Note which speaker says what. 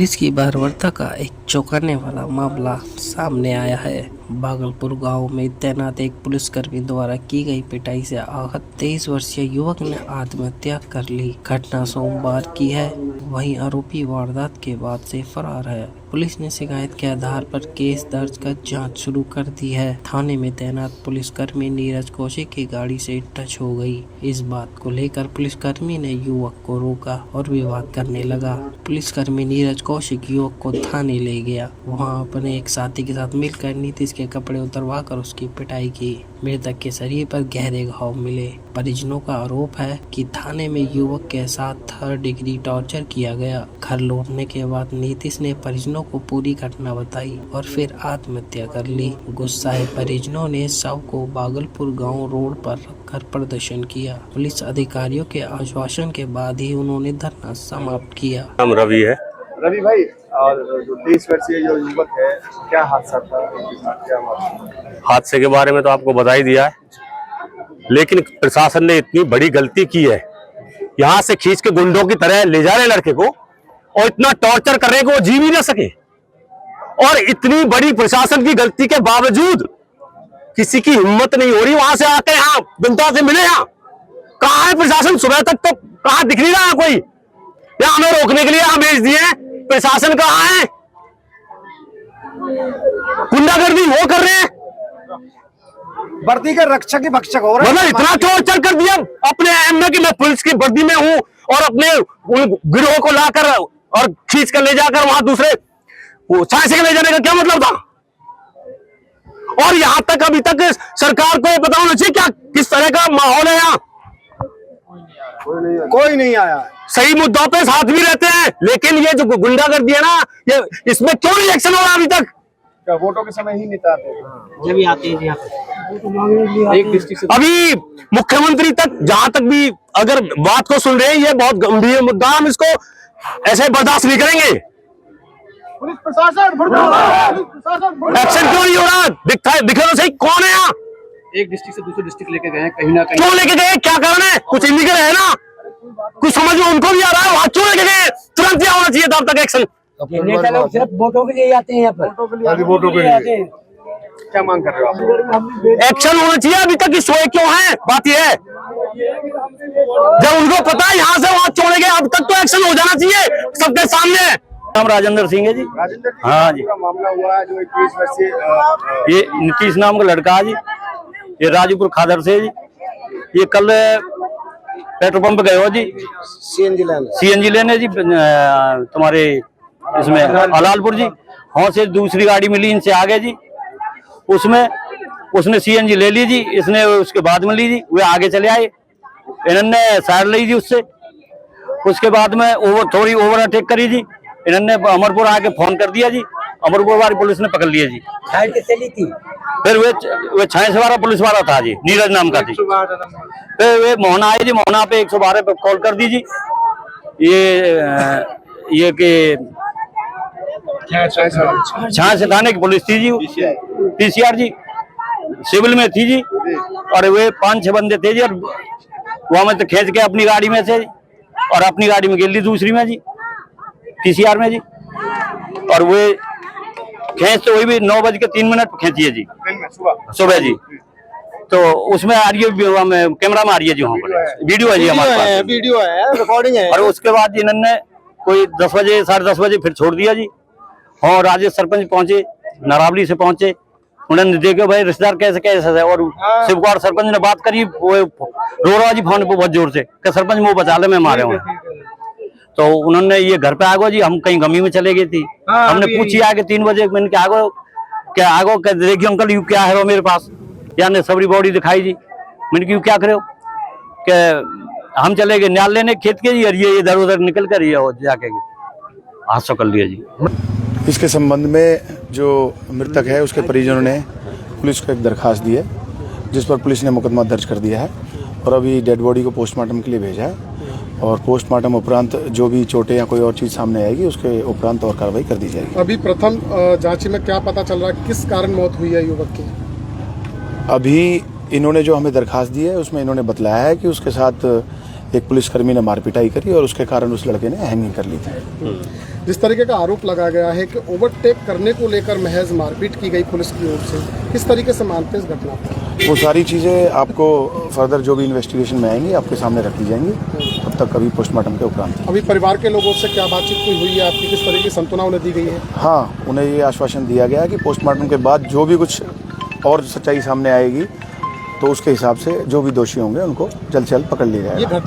Speaker 1: Police की बर्बरता का एक चौंकाने वाला मामला सामने आया है। भागलपुर गांव में तैनात एक पुलिसकर्मी द्वारा की गई पिटाई से आहत 23 वर्षीय युवक ने आत्महत्या कर ली। घटना सोमवार की है। वहीं आरोपी वारदात के बाद से फरार है। पुलिस ने शिकायत के आधार पर केस दर्ज कर जांच शुरू कर दी है। थाने में तैनात पुलिसकर्मी नीरज कौशिक की गाड़ी से टच हो गई। इस बात को लेकर पुलिसकर्मी ने युवक को रोका और विवाद करने लगा। पुलिसकर्मी नीरज कौशिक युवक को थाने ले गया। वहां अपने एक साथी के साथ मिलकर नीतीश के कपड़े उतरवा कर उसकी पिटाई की। मृतक के शरीर पर गहरे घाव मिले। परिजनों का आरोप है कि थाने में युवक के साथ 3rd डिग्री टॉर्चर किया गया। घर लौटने के बाद नीतीश ने परिजनों को पूरी घटना बताई और फिर आत्महत्या कर ली। गुस्साए परिजनों ने शव को भागलपुर गांव रोड पर रखकर प्रदर्शन किया। पुलिस अधिकारियों के आश्वासन के बाद ही उन्होंने धरना समाप्त किया।
Speaker 2: नाम रवि है।
Speaker 3: रवि भाई, और जो 23 वर्षीय जो युवक है, क्या हादसा था, क्या मामला?
Speaker 2: हादसे के बारे में तो आपको बता ही दिया है, लेकिन प्रशासन ने इतनी बड़ी गलती की है। यहाँ से खींच के गुंडों की तरह ले जा रहे लड़के को और इतना टॉर्चर कर रहे को वो जी भी ना सके। और इतनी बड़ी प्रशासन की गलती के बावजूद किसी की हिम्मत नहीं हो रही वहां से आके यहाँ जनता से मिले। यहाँ कहाँ है प्रशासन? सुबह तक तो कहाँ दिख नहीं रहा कोई। यहाँ हमें रोकने के लिए यहाँ भेज दिए, प्रशासन कहाँ है? गुंडागर्दी वो कर रहे हैं,
Speaker 3: वर्दी का रक्षक ही भक्षक हो रहा है।
Speaker 2: मतलब इतना टॉर्चर कर दिया अपने एम में कि मैं पुलिस की वर्दी में हूँ और अपने गिरोह को लाकर और खींच कर ले जाकर वहां दूसरे छांसे के ले जाने का क्या मतलब था? और यहाँ तक अभी तक सरकार को ये पता होना चाहिए क्या किस तरह का माहौल है यहाँ।
Speaker 3: कोई नहीं आया।
Speaker 2: सही मुद्दों पे साथ भी रहते हैं, लेकिन ये जो गुंडागर्दी है ना, ये इसमें क्यों रिएक्शन हो रहा है अभी तक?
Speaker 3: क्या वोटों के समय ही नेता आते हैं?
Speaker 1: जब आते हैं
Speaker 3: एक डिस्ट्रिक्ट से
Speaker 2: अभी मुख्यमंत्री तक जहां तक भी अगर बात को सुन रहे हैं, ये बहुत गंभीर मुद्दा, हम इसको ऐसे बर्दाश्त नहीं करेंगे।
Speaker 3: पुलिस प्रशासन
Speaker 2: एक्शन क्यों नहीं हो रहा? दिखे तो सही कौन है यहाँ?
Speaker 3: एक डिस्ट्रिक्ट से दूसरे डिस्ट्रिक्ट लेके गए कहीं ना कहीं।
Speaker 2: क्यों लेके गए? क्या कारण है? कुछ इलीगल है ना? कुछ समझ में उनको भी आ रहा है, वहां क्यों लेके गए? तुरंत क्या होना चाहिए तब तक एक्शन।
Speaker 4: नेता लोग सिर्फ वोटों के लिए आते हैं यहाँ पर।
Speaker 3: वोटों के लिए क्या मांग कर रहे हो आप?
Speaker 2: एक्शन होना चाहिए। अभी तक सोए क्यों है? बात यह है, जब उनको पता है यहाँ से वहां छोड़े गए, अब तक तो एक्शन हो जाना चाहिए सबके सामने। नाम राजेंद्र सिंह है जी।
Speaker 3: राजेंद्र जी,
Speaker 2: हाँ जी।
Speaker 3: मामला हुआ है जो 21 वर्षीय
Speaker 2: ये नीतीश नाम का लड़का है जी, ये राजूपुर खादर से जी। ये कल पेट्रोल पंप गए हो जी, सीएनजी लेने जी, तुम्हारे इसमें अलालपुर जी। वहां से दूसरी गाड़ी मिली, इनसे आगे जी, उसमें उसने सीएनजी ले ली जी, इसने उसके बाद में ली जी। वे आगे चले आए, इन्होंने साइड ली जी उससे। उसके बाद में थोड़ी ओवरटेक करी जी, इन्होंने अमरपुर आके फोन कर दिया जी, अमरपुर वाली पुलिस ने पकड़ लिया जी।
Speaker 4: साइड से चली थी।
Speaker 2: फिर वे 6 वाला पुलिस वाला था जी, नीरज नाम का जी। फिर वे मोहना आए जी, मोहना पे 112 पे कॉल कर दी जी। ये कि छाछ थाने की पुलिस थी जी, पीसीआर जी, सिविल में थी जी। और वे 5-6 बंदे थे जी, और वहां में तो खींच के अपनी गाड़ी में से और अपनी गाड़ी में गिर ली दूसरी में जी, पीसीआर में जी। और वे खींच तो वही भी 9:03 खींची है जी, सुबह जी। तो उसमें आ रही है, कैमरा में आ रही है जी, वहाँ पर वीडियो है जी हमारे पास,
Speaker 3: वीडियो है, रिकॉर्डिंग है।
Speaker 2: और उसके बाद इन्होंने कोई 10 बजे 10:30 बजे फिर छोड़ दिया जी। और राजेश सरपंच पहुंचे, नारावली से पहुंचे, उन्होंने देखा भाई रिश्तेदार कैसे कैसे है। और शिवकुमार सरपंच ने बात करी, वो रो रहा जी फोन पे बहुत जोर से कि सरपंच मुँह बचा ले, मैं मारे हूँ। तो उन्होंने ये घर पे आगो जी, हम कहीं गमी में चले गए थी। हमने पूछी आगे 3 बजे, मैंने क्या आगो देखिए अंकल यू क्या है वो मेरे पास, यानी सबरी बॉडी दिखाई जी। मैंने क्यों क्या करे हो कि हम चले गए न्याल लेने खेत के जी, और ये इधर उधर निकल कर ये जाके हादसा कर लिया जी।
Speaker 5: इसके संबंध में जो मृतक है उसके परिजनों ने पुलिस को एक दरखास्त दी है, जिस पर पुलिस ने मुकदमा दर्ज कर दिया है और अभी डेड बॉडी को पोस्टमार्टम के लिए भेजा है। और पोस्टमार्टम उपरांत जो भी चोटें या कोई और चीज़ सामने आएगी उसके उपरांत और कार्रवाई कर दी जाएगी।
Speaker 6: अभी प्रथम जांच में क्या पता चल रहा है, किस कारण मौत हुई है युवक की?
Speaker 5: अभी इन्होंने जो हमें दरखास्त दी है उसमें इन्होंने बतलाया है कि उसके साथ एक पुलिसकर्मी ने मारपिटाई करी और उसके कारण उस लड़के ने हैंगिंग कर ली थी।
Speaker 6: जिस तरीके का आरोप लगा गया है कि ओवरटेक करने को लेकर महज मारपीट की गई पुलिस की ओर से, किस तरीके से मानते हैं इस घटना को?
Speaker 5: वो सारी चीज़ें आपको फर्दर जो भी इन्वेस्टिगेशन में आएंगी आपके सामने रखी जाएंगी, तब तक अभी पोस्टमार्टम के उपरांत।
Speaker 6: अभी परिवार के लोगों से क्या बातचीत हुई है आपकी, किस तरीके की सांत्वना उन्हें दी गई है?
Speaker 5: हाँ, उन्हें ये आश्वासन दिया गया है कि पोस्टमार्टम के बाद जो भी कुछ और सच्चाई सामने आएगी तो उसके हिसाब से जो भी दोषी होंगे उनको जल्द से जल्द पकड़ लिया जाएगा।
Speaker 6: ये घटना